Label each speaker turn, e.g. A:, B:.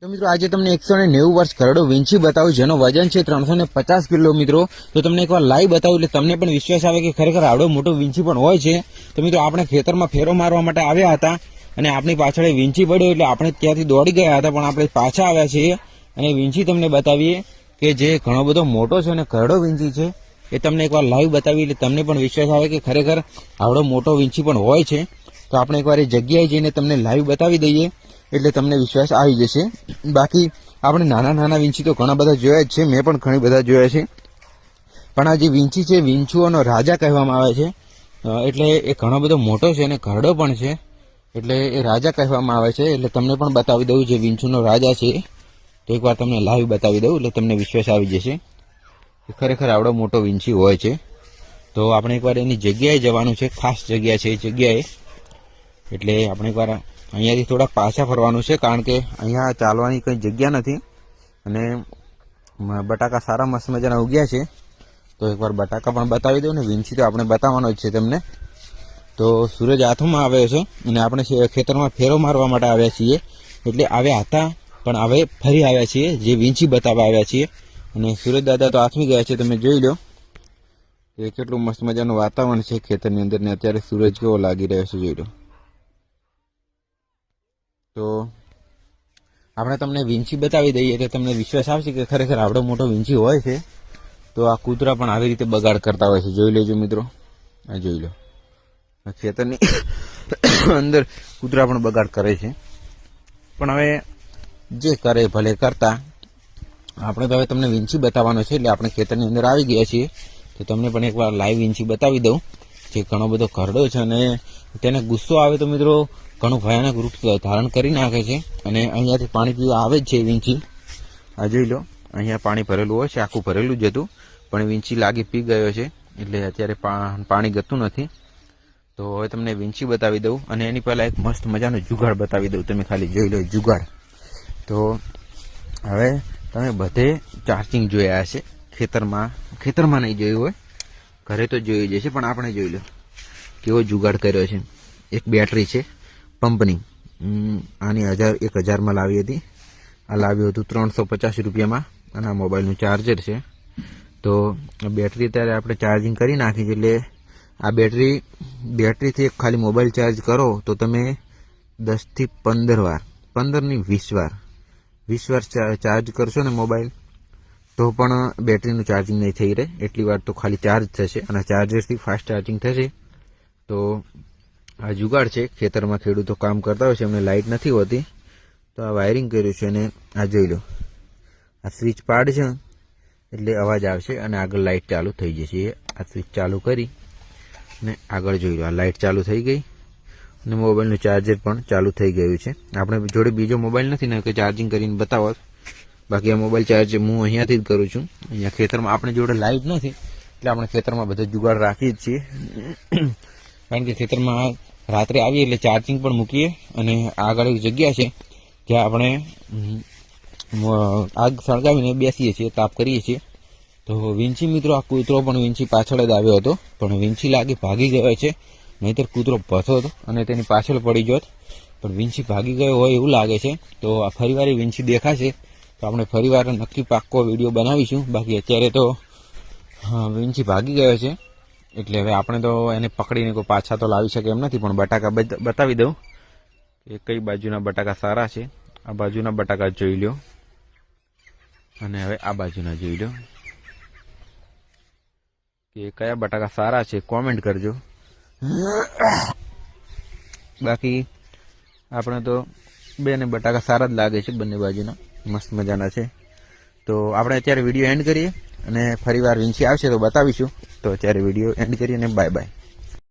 A: તો મિત્રો આજે તમને 190 વર્ષ ઘરડો વીંછી બતાવું જેનો વજન છે 350 કિલો મિત્રો। તો તમને એકવાર લાઈવ બતાવું એટલે તમને પણ વિશ્વાસ આવે કે ખરેખર આવડો મોટો વીંછી પણ હોય છે। તો મિત્રો આપણે ખેતરમાં ફેરો મારવા માટે આવ્યા હતા અને આપણી પાછળ વીંછી પડ્યો એટલે આપણે ત્યાંથી દોડી ગયા હતા, પણ આપણે પાછા આવ્યા છીએ અને વીંછી તમને બતાવીએ કે જે ઘણો બધો મોટો છે અને ઘરડો વીંછી છે એ તમને એકવાર લાઈવ બતાવી એટલે તમને પણ વિશ્વાસ આવે કે ખરેખર આવડો મોટો વીંછી પણ હોય છે। તો આપણે એકવાર એ જગ્યાએ જઈને તમને લાઈવ બતાવી દઈએ એટલે તમને વિશ્વાસ આવી જશે। બાકી આપણે નાના નાના વીંછી તો ઘણા બધા જોયા જ છે, મેં પણ ઘણી બધા જોયા છે, પણ આ જે વીંછી છે વીંછુઓનો રાજા કહેવામાં આવે છે, એટલે એ ઘણો બધો મોટો છે અને ઘરડો પણ છે એટલે એ રાજા કહેવામાં આવે છે। એટલે તમને પણ બતાવી દઉં જે વીંછુનો રાજા છે તો એકવાર તમને લાઈવ બતાવી દઉં એટલે તમને વિશ્વાસ આવી જશે કે ખરેખર આવડો મોટો વીંછી હોય છે। તો આપણે એકવાર એની જગ્યાએ જવાનું છે, ખાસ જગ્યા છે એ જગ્યાએ, એટલે આપણે એકવાર અહીંયાથી થોડા પાછા ફરવાનું છે કારણ કે અહીંયા ચાલવાની કંઈ જગ્યા નથી અને બટાકા સારા મસ્ત મજાના ઉગ્યા છે। તો એકવાર બટાકા પણ બતાવી દઉં ને વીંછી તો આપણે બતાવવાનો જ છે તમને। તો સૂરજ હાથમાં આવ્યો છે અને આપણે ખેતરમાં ફેરો મારવા માટે આવ્યા છીએ, એટલે આવ્યા હતા પણ હવે ફરી આવ્યા છીએ, જે વીંછી બતાવવા આવ્યા છીએ। અને સૂરજ દાદા તો આથમી ગયા છે, તમે જોઈ લો કે કેટલું મસ્ત મજાનું વાતાવરણ છે ખેતરની અંદર ને અત્યારે સૂરજ કેવો લાગી રહ્યો છે જોઈ લો। તો આપણે તમને વીંછી બતાવી દઈએ એટલે તમને વિશ્વાસ આવશે કે ખરેખર આવડો મોટો વીંછી હોય છે। તો આ કૂતરા પણ આવી રીતે બગાડ કરતા હોય છે, જોઈ લેજો મિત્રો, આ જોઈ લો ખેતરની અંદર કૂતરા પણ બગાડ કરે છે, પણ હવે જે કરે ભલે કરતા, આપણે તો હવે તમને વીંછી બતાવવાનો છે એટલે આપણે ખેતરની અંદર આવી ગયા છીએ। તો તમને પણ એકવાર લાઈવ વીંછી બતાવી દઉં જે ઘણો બધો ઘરડો છે અને તેને ગુસ્સો આવે તો મિત્રો ઘણું ભયાનક રૂપ ધારણ કરી નાખે છે અને અહીંયાથી પાણી પીવા આવે જ છે વીંછી। આ જોઈ લો અહીંયા પાણી ભરેલું હોય છે, આખું ભરેલું જ હતું પણ વીંછી લાગી પી ગયો છે એટલે અત્યારે પાણી ગતું નથી। તો હવે તમને વીંછી બતાવી દઉં અને એની પહેલાં એક મસ્ત મજાનો જુગાડ બતાવી દઉં, તમે ખાલી જોઈ લો જુગાડ। તો હવે તમે બધે ચાર્જિંગ જોયા હશે, ખેતરમાં નહીં જોયું હોય, ઘરે તો જોઈ જશે, પણ આપણે જોઈ લો કેવો જુગાડ કર્યો છે। એક બેટરી છે પંપની, આની 1000માં લાવી હતી, આ લાવ્યું હતું 350 રૂપિયામાં અને આ મોબાઈલનું ચાર્જર છે। તો બેટરી અત્યારે આપણે ચાર્જિંગ કરી નાખી છે એટલે આ બેટરીથી ખાલી મોબાઈલ ચાર્જ કરો તો તમે 10 થી 15 વાર, 15 નહીં 20 વાર ચાર્જ કરશો ને મોબાઈલ તો પણ બેટરીનું ચાર્જિંગ નહીં થઈ રહે, એટલી વાર તો ખાલી ચાર્જ થશે અને ચાર્જરથી ફાસ્ટ ચાર્જિંગ થશે। તો આ જુગાડ છે, ખેતરમાં ખેડૂતો કામ કરતા હોય છે, એમને લાઇટ નથી હોતી તો આ વાયરિંગ કર્યું છે અને આ જોઈ લો આ સ્વિચ પાડ છે એટલે અવાજ આવશે અને આગળ લાઇટ ચાલુ થઈ જશે। આ સ્વિચ ચાલુ કરી ને આગળ જોઈ લો આ લાઇટ ચાલુ થઈ ગઈ અને મોબાઈલનું ચાર્જર પણ ચાલુ થઈ ગયું છે। આપણે જોડે બીજો મોબાઈલ નથી ને કે ચાર્જિંગ કરીને બતાવો, બાકી આ મોબાઈલ ચાર્જ હું અહીંયાથી જ કરું છું। અહીંયા ખેતરમાં આપણે જોડે લાઇટ નથી એટલે આપણે ખેતરમાં બધો જુગાડ રાખીએ જ છીએ કારણ કે ખેતરમાં રાત્રે આવીએ એટલે ચાર્જિંગ પણ મૂકીએ અને આગળ એક જગ્યા છે જ્યાં આપણે આગ સળગાવીને બેસીએ છીએ, તાપ કરીએ છીએ। તો વીંછી મિત્રો આ કૂતરો પણ વીંછી પાછળ જ આવ્યો હતો પણ વીંછી લાગી ભાગી ગયો છે, નહીંતર કૂતરો ભસો હતો અને તેની પાછળ પડી ગયો, પણ વીંછી ભાગી ગયો હોય એવું લાગે છે। તો આ ફરીવાર વીંછી દેખાશે તો આપણે ફરીવાર નક્કી પાક્કો વિડીયો બનાવીશું, બાકી અત્યારે તો વીંછી ભાગી ગયો છે એટલે હવે આપણે તો એને પકડીને કોઈ પાછા તો લાવી શકે એમ નથી, પણ બટાકા બતાવી દઉં કે કઈ બાજુના બટાકા સારા છે। આ બાજુના બટાકા જોઈ લો અને હવે આ બાજુના જોઈ લો કે કયા બટાકા સારા છે, કોમેન્ટ કરજો। બાકી આપણે તો બેને બટાકા સારા જ લાગે છે, બંને બાજુના મસ્ત મજાના છે। તો આપણે અત્યારે વિડીયો એન્ડ કરીએ અને ફરીવાર વીંછી આવશે તો બતાવીશું। તો અત્યારે વિડીયો એન્ડ કરીએ અને બાય બાય।